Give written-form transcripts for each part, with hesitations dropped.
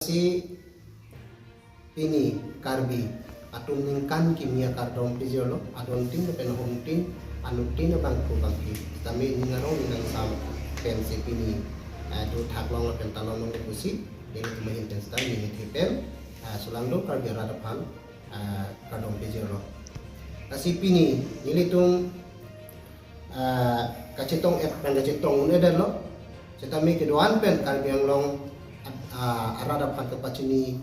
kasi ini karbi atun ningkan kimia kardom pijolo adon tin pen hom tin anu tin bang ku bang ki tami ningarong nang sam pensi pini do thaklong pen talong nang kusi ini tu mahin pen stan ini tipen sulang do karbi radapan kardom pijolo kasi pini nili tung kacetong kacetong une dalo setami keduan pen karbi yang long aradapan kepacini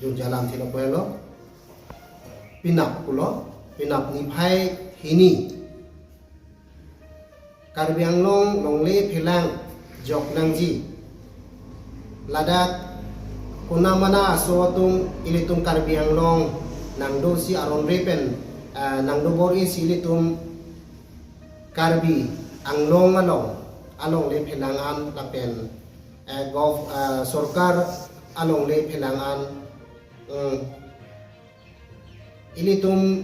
jur jalan sila puelo pinap ni phai hini karbiang long le philang jok nangji ladak kuna mana asotung ilitung karbiang long nangdo si aron repen nangdo bori si ilitung karbi ang long along le philangan lapen gov sorkar along le philangan ilitum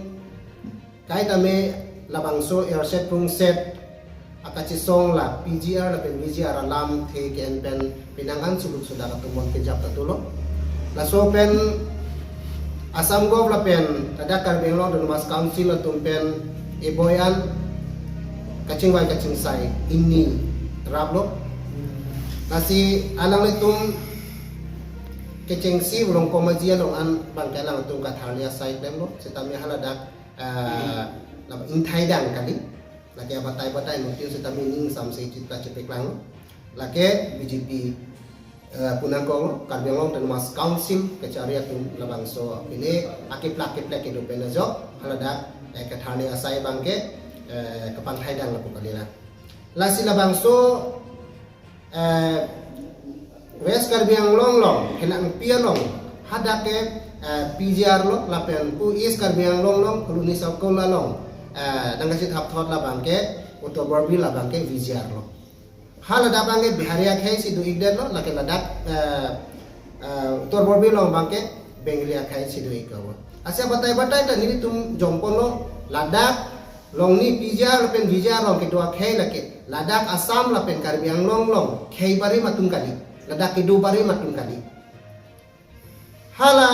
kahit kami labangso airset pung set akachisong la PGR la pen VGR alam the ken pen pinangan suluk sudah katumon kejap tatulo la so pen asam gov la pen tada karbenglo dan mas council la tumpen eboyan kacing sai ini rablo nasi alang litum kecengsi ulong komajian long an bangkalang tung kathalia site dem lo setami haladak inthai dang kali laki batai mungkin setami ning samsei cita cepeklang laki BJP punangkong karbengong dan mas council kecaria tung labangso ini akip kedo penajo haladak kathalia site bangke kepanthai dang lapu kalina lasi labangso West Karbiang long helang pialong hadake PGR lo lapen pu East Karbiang long kuluni sakola long dangasit hapthot la bangke uto borbi la bangke VGR lo hala da bangke biharia khai sidu igder lo lake ladak uto borbi long bangke benglia khai sidu ikawo asya batai ta nini tum jompon lo ladak long ni PGR lapen VGR long kedua khai lake ladak Assam lapen Karbiang long khai bari matung kali ladak kedu bari matung kali hala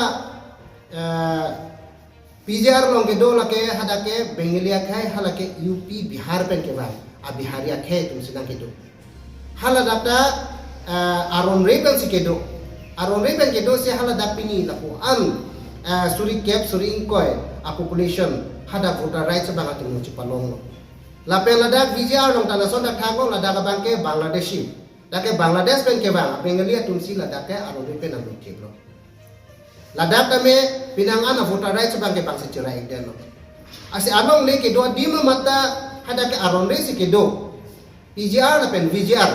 PGR long kedo lake hadake bengelia khai halake UP Bihar pen ke bang Biharia khai tum sidang kedo hala data aron repen si kedo si hala dapini laku an suri cap suri ingkoy a population hada voter rights bang atung cipalong lapen ladak VGR long tanah sondak thagong ladak bangke Bangladeshi lake Bangladesh pen ke bang bengelia tumsi ladake aron repen ang keblo ladak kami pinangan voter rights bangke bang secara ikden asi anong le kedo di mata hadake aron re si kedo PGR lapen VGR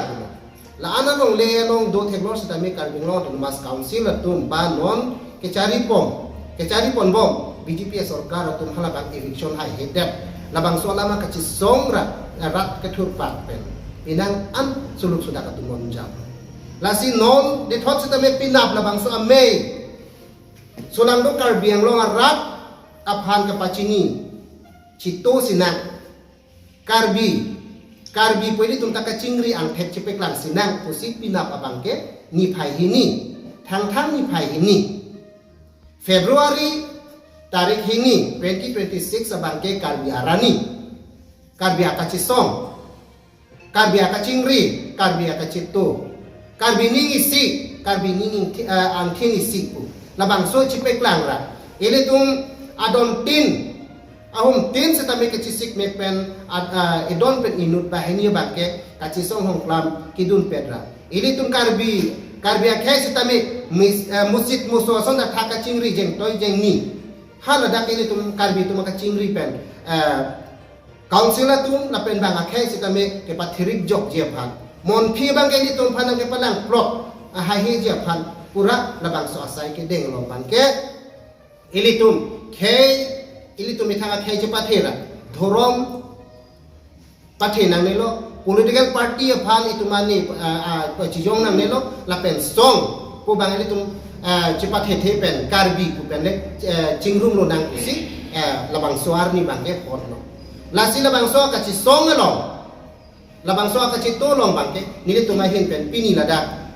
la anong le long do teglor setami karbinglo dan mas council tum banon kecari pon bom BJP sorkar tum halabang eviction hai hedep labang solama kacisongra rat ketur pen pinang an suluk sudah katumon jam lasi non di thot setame pinap labang so ame sulang do karbiang long rat aphan kapacini cito sinang karbi pwede tum taka cingri ang thek cepek lang sinang pusi pinap abangke ni phai hini thang ni phai hini Februari tarik hini 2026 abangke karbi arani karbi akacisong karbi akacingri karbi akacito karbi ningi si karbi ningi angkini si labang so cipek lang ra ili tung adon tin ahum tin setami kecisik mepen edon pen inut bahini bangke kacisong hong klam kidun pedra ili tung karbi akhe setami musit muso sonda thaka cingri jeng toy jeng ni haladak ili tung karbi tung maka cingri pen Councilor tum lapen bang akhe setami ke pathirik jok jepan mon phi bang ke tum phanang ke palang prop hahi jepan pura labang so asai ke deng long bangke ilitum itanga khei je pathera thorom pathena nelo political party aphan itumani chijong nang nelo lapen song ko bang ilitum je pathe pen karbi ku pen chingrum lo nang kusi labang soar ni bangke potlo lasi labang so ka chi song lo labang so ka chi tolong bangke nili tungai hin pen pini ladak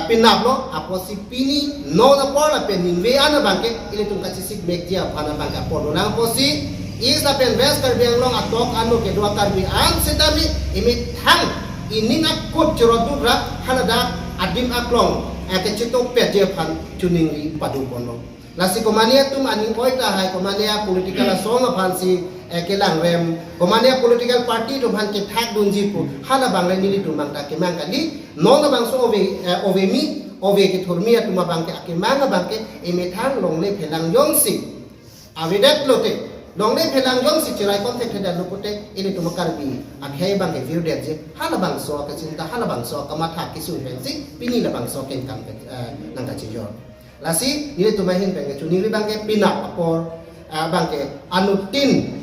pinap lo apo si pini no na por la pen ningwe ana bangke ile tum kasi sik mek dia pana bangka por na po si is la pen ves kar biang long atok anu ke dua kar bi an setami imi thang ini ngakut cerotu ra halada adim aklong ke citok pe je pan chuning ri padu pono lasi komania tum aning oita hai komania political song pan si ke lang rem komania political party to ban ke thak dunji pu hala bangle nili tum bangta ke mang kali no na bang so ove mi ove ke thormia tuma bangke ake mang bangke imi thang long le phelang yong si avidat lote long le phelang yong si chirai contact da lopote ini tuma karbi akhai bangke view det je hala bang so ka cinta hala bang so ka matha ki sun pen si pini la bang so ken kam nang ka chijor lasi ini tuma hin pen ke chuni ri bangke pina apor bangke anutin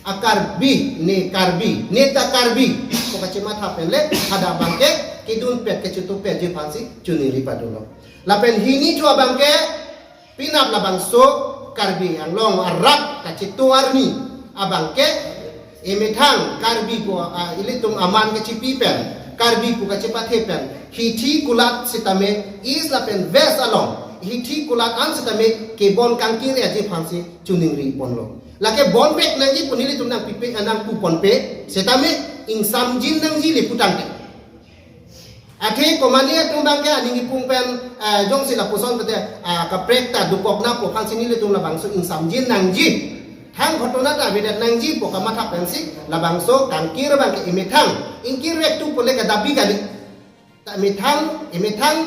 akar bi ne karbi neta karbi ko kache matha penle hada bangke kidun pet ke chutu pet je phansi chuni ri padulo lapen hini chua bangke pinap la bangso karbi ang long arak kache tu arni abangke emethang karbi ko ilitum aman ke chipi pen karbi ko kache pathe pen hithi kulat sitame is lapen ves along hithi kulat an sitame ke bon kangkir je phansi chuni ri ponlo lake bon pek nangi punili tum nang pipe nang kupon pe setame ing samjin nang ji liputang te ake komania tum bangke aningi pungpen jong sila puson pete ka prekta dupok na po khansi nili tum la bangso ing samjin nang ji hang khotona ta bidat nang ji po kamatha pensi la bangso kangkir bangke imethang ingkir rek tu pole ka dabi kali ta imethang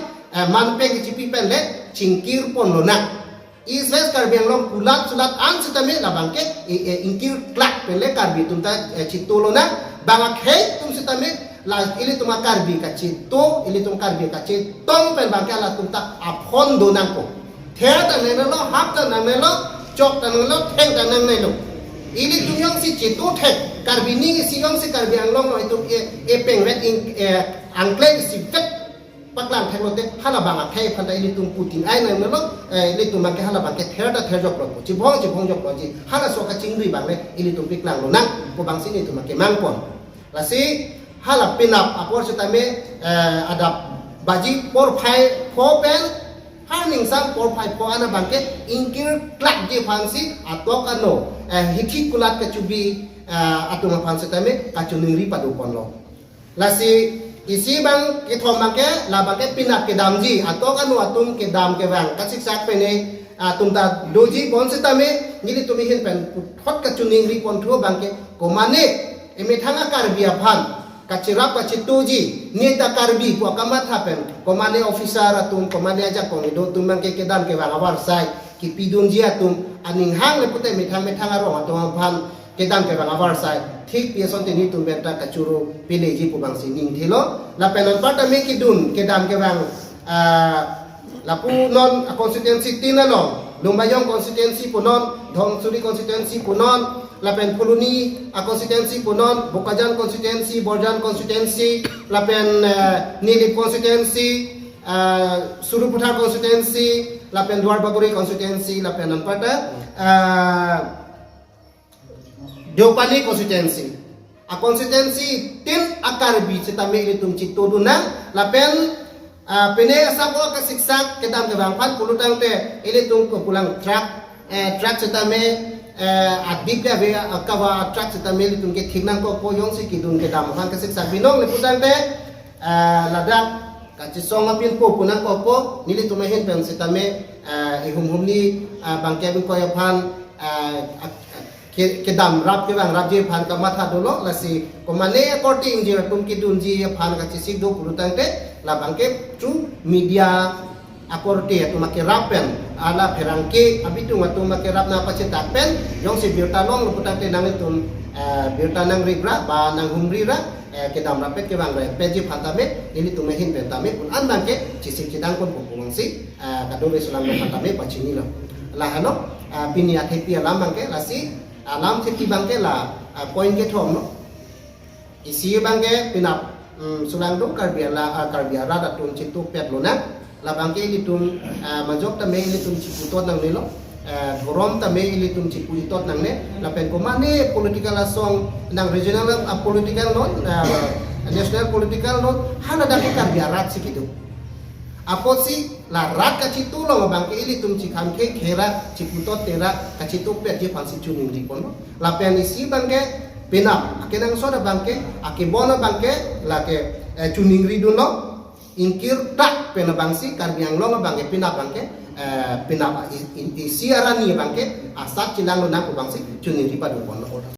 manpe ki chipi pen le chingkir pon lona Isves karbiang long kulat sulat an sitame la bangke ingkir klak pele karbi tumta chitolo na bangak hei tum sitame la ili tuma karbi ka chito ili tum karbi ka chitong pen bangke la tumta aphon do nangko thea ta ne lo hap ta ne lo chok ta ne lo theng ta ne lo ili tum yong si chito thek karbi ni si yong si karbiang long no itu peng ret ing angle si vet paklang thenglote hala banga khai phanda ili tum putin ai na no ili tum bangke hala bangke therda therjok pro chi bong jok pro ji hala so ka chingri bangle ili tum piklang lo na po bang sini tum ke mangpon lasi hala pinap apor setame adap baji por phai pho pen haning sang por phai pho ana bangke ingkir klak je phansi atok ano hikhi kulat ka chubi atung phan setame ka chuning ri padu pon lo lasi isi bang kithom bangke la bangke pinap ke damji atok anu atum ke dam ke bang kasik sak pene tumta doji bon setame nili tumi hin pen thot ka chuning ri pon thu bangke komane eme thanga karbia phan kachirap ka chituji neta karbi ko kamatha pen komane officer atum komane aja kong do tum bangke ke dam ke bang awar sai ki pidun ji atum aning hang le pute me thanga ro atum phan kedam ke bang awar sai thik pia son tini tum benta kachuru pileji pubang sining thilo la penon parta me kidun kedam ke bang la pu non constituency tinalo lumbayong constituency punon Dhongsuri constituency punon la pen Puluni constituency punon Bokajan constituency Borjan constituency la pen Nilip constituency Suruputhar constituency la pen Dwarbaguri constituency la pen parta Deopani constituency a constituency tin akarbi sitame ili tum chito duna la pen pene asako ka siksak kedam ke bangpan pulutang te ili tum ko pulang truck sitame adip ka be akawa truck sitame ili tum ke thiknang ko yong si kidun ke dam han ka siksak binong le putang te ladak ka chisong apin po punang ko po nili tum hen pen sitame ihumhumni bangke bin ko yaphan kedam rap ke bang rap je phan ka matha dolo lasi komane according je tum ki dunji phan ka chisik do purutang te la bangke tru media akorte to make rapen ala pherangke abitu ngatu make rap na pache tapen yong si birta long putang te nang tum birta nang ribra ba nang humri ra kedam rapet ke bang re peji phatame ini tum hin pentame pun an bangke chisik chidang kon pupung si kadore sulam phatame pachini lo la hano pini athepi alam bangke lasi alam seti bangke la point ke thom no isi bangke pinap sulang do karbiala da tun chitu pet lo na la bangke li tun majok ta me li tun chiputot nang ne lo thorom ta me li tun chiputot nang ne la pen ko mane political song nang regional political no national political no hala da ke karbiarat sikitu Aposi la rat kacitu lo bangke ili tum cikam ke kera ciputo tera kacitu pe je pansi cuning di pono la penisi bangke penap akenang soda bangke akibona bangke la ke cuning riduno ingkir tak pena bangsi karbiang lo bangke penap bangke penap isi arani bangke asat cilang lo nang bangsi cuning di padu pono